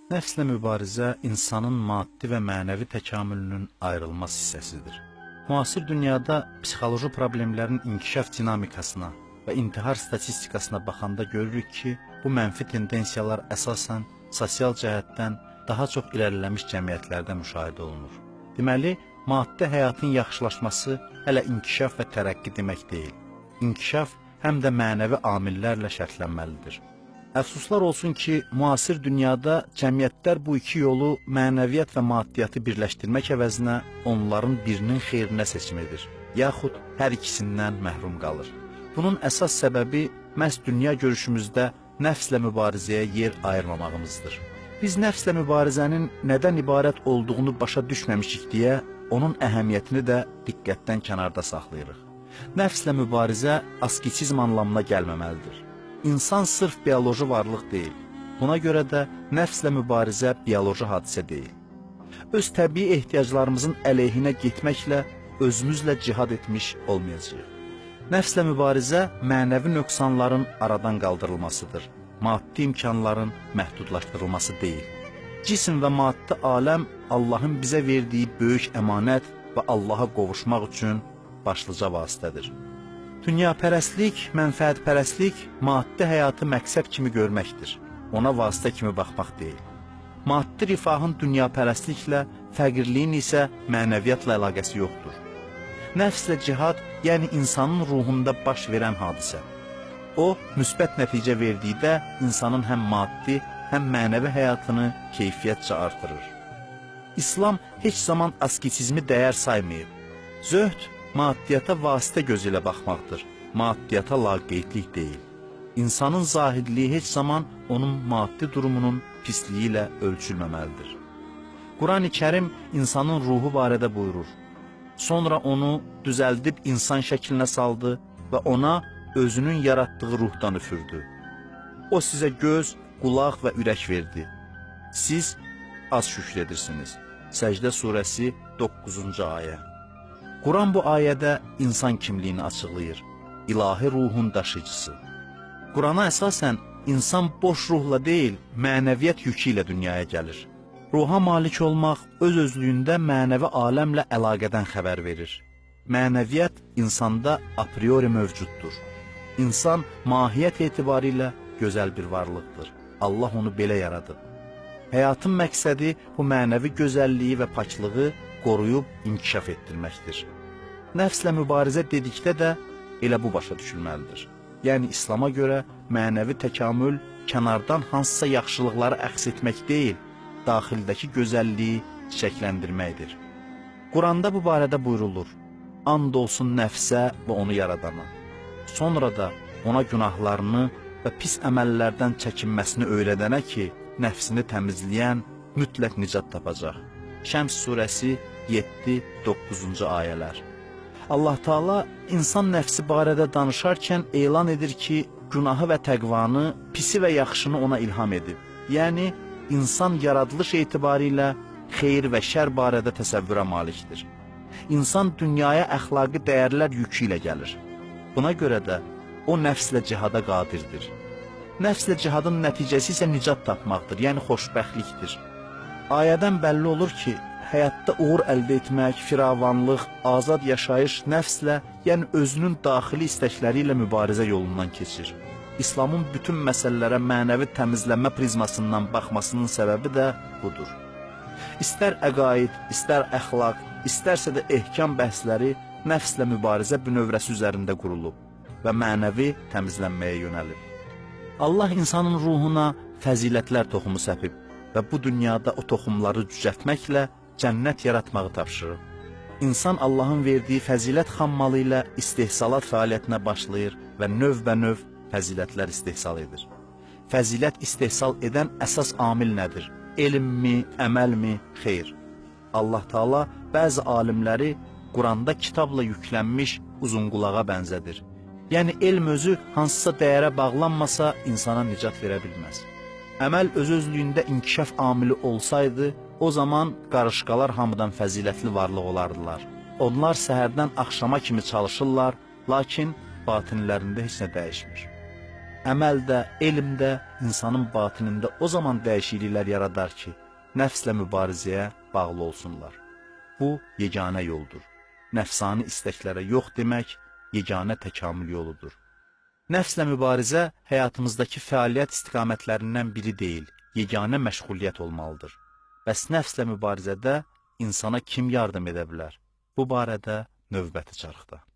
Nəfslə mübarizə insanın maddi və mənəvi təkamülünün ayrılmaz hissəsidir. Müasir dünyada psixoloji problemlərin inkişaf dinamikasına və intihar statistikasına baxanda görürük ki, bu mənfi tendensiyalar əsasən sosial cəhətdən daha çox irəliləmiş cəmiyyətlərdə müşahidə olunur. Deməli, maddi həyatın yaxşılaşması hələ inkişaf və tərəqqi demək deyil. İnkişaf həm də mənəvi amillərlə şərtlənməlidir. Əfsuslar olsun ki, müasir dünyada cəmiyyətlər bu iki yolu mənəviyyat və maddiyyatı birləşdirmək əvəzinə onların birinin xeyrinə seçim edir, yaxud hər ikisindən məhrum qalır. Bunun əsas səbəbi məhz dünya görüşümüzdə nəfslə mübarizəyə yer ayırmamağımızdır. Biz nəfslə mübarizənin nədən ibarət olduğunu başa düşməmişik deyə onun əhəmiyyətini də diqqətdən kənarda saxlayırıq. Nəfslə mübarizə asketizm anlamına gəlməməlidir. İnsan sırf bioloji varlıq deyil. Buna görə də nəfslə mübarizə bioloji hadisə deyil. Öz təbii ehtiyaclarımızın əleyhinə getməklə özümüzlə cihad etmiş olmayacağıq. Nəfslə mübarizə mənəvi nöqsanların aradan qaldırılmasıdır. Maddi imkanların məhdudlaşdırılması deyil. Cisim və maddi aləm Allahın bizə verdiyi böyük əmanət və Allaha qovuşmaq üçün başlıca vasitədir. Dünyapərəstlik, mənfəətpərəstlik maddi həyatı məqsəd kimi görməkdir. Ona vasitə kimi baxmaq deyil. Maddi rifahın dünyapərəstliklə, fəqirliyin isə mənəviyyatla əlaqəsi yoxdur. Nəfslə cihad, yəni insanın ruhunda baş verən hadisə. O, müsbət nəticə verdikdə insanın həm maddi, həm mənəvi həyatını keyfiyyətcə artırır. İslam heç zaman asketizmi dəyər saymayıb. Zöhd, maddiyyata vasitə gözü ilə baxmaqdır, maddiyyata laqeydlik deyil. İnsanın zahidliyi heç zaman onun maddi durumunun pisliyi ilə ölçülməməlidir. Quran-ı Kərim insanın ruhu barədə buyurur. Sonra onu düzəldib insan şəklinə saldı və ona özünün yaratdığı ruhdan üfürdü. O sizə göz, qulaq və ürək verdi. Siz az şükür edirsiniz. Səcdə surəsi 9-cu ayə. Quran bu ayədə insan kimliyini açıqlayır, ilahi ruhun daşıyıcısı. Qurana əsasən insan boş ruhla deyil, mənəviyyat yükü ilə dünyaya gəlir. Ruha malik olmaq öz-özlüyündə mənəvi aləmlə əlaqədən xəbər verir. Mənəviyyat insanda a priori mövcuddur. İnsan mahiyyət etibarilə gözəl bir varlıqdır. Allah onu belə yaradıb. Həyatın məqsədi bu mənəvi gözəlliyi və paklığı qoruyub inkişaf etdirməkdir. Nəfslə mübarizə dedikdə də elə bu başa düşülməlidir. Yəni İslama görə mənəvi təkamül kənardan hansısa yaxşılıqları əks etmək deyil, daxildəki gözəlliyi çiçəkləndirməkdir. Quranda bu barədə buyrulur: and olsun nəfsə və onu yaradana. Sonra da ona günahlarını və pis əməllərdən çəkinməsini öyrədənə ki, nəfsini təmizləyən mütləq nicat tapacaq. Şəms surəsi 7-9-cu ayələr. Allah Taala insan nəfsi barədə danışarkən elan edir ki, günahı və təqvanı, pisi və yaxşını ona ilham edib. Yəni, insan yaradılış etibarilə xeyir və şər barədə təsəvvürə malikdir. İnsan dünyaya əxlaqi dəyərlər yükü ilə gəlir. Buna görə də o nəfslə cihada qadirdir. Nəfslə cihadın nəticəsi isə nicat tapmaqdır, yəni xoşbəxtlikdir. Ayədən bəlli olur ki, həyatda uğur əldə etmək, firavanlıq, azad yaşayış nəfslə, yəni özünün daxili istəkləri ilə mübarizə yolundan keçir. İslamın bütün məsələlərə mənəvi təmizlənmə prizmasından baxmasının səbəbi də budur. İstər əqaid, istər əxlaq, istərsə də ehkam bəhsləri nəfslə mübarizə bünövrəsi üzərində qurulub və mənəvi təmizlənməyə yönəlib. Allah insanın ruhuna fəzilətlər toxumu səpib və bu dünyada o toxumları cücərtməklə cənnət yaratmağı tapşırır. İnsan Allahın verdiyi fəzilət xammalı ilə istehsalat fəaliyyətinə başlayır və növbənöv fəzilətlər istehsal edir. Fəzilət istehsal edən əsas amil nədir? Elmmi, əməlmi, xeyr. Allah Taala bəzi alimləri Quranda kitabla yüklənmiş uzunqulağa bənzədir. Yəni elm özü hansısa dəyərə bağlanmasa insana nicat verə bilməz. Əməl öz-özlüyündə inkişaf amili olsaydı, o zaman qarışqalar hamıdan fəzilətli varlıq olardılar. Onlar səhərdən axşama kimi çalışırlar, lakin batinlərində heç nə dəyişmir. əməldə, elmdə, insanın batinində o zaman dəyişikliklər yaradar ki, nəfslə mübarizəyə bağlı olsunlar. Bu, yeganə yoldur. Nəfsani istəklərə yox demək, yeganə təkamül yoludur. Nəfslə mübarizə həyatımızdakı fəaliyyət istiqamətlərindən biri deyil, yeganə məşğuliyyət olmalıdır. Bəs nəfslə mübarizədə insana kim yardım edə bilər? Bu barədə növbəti çarxda.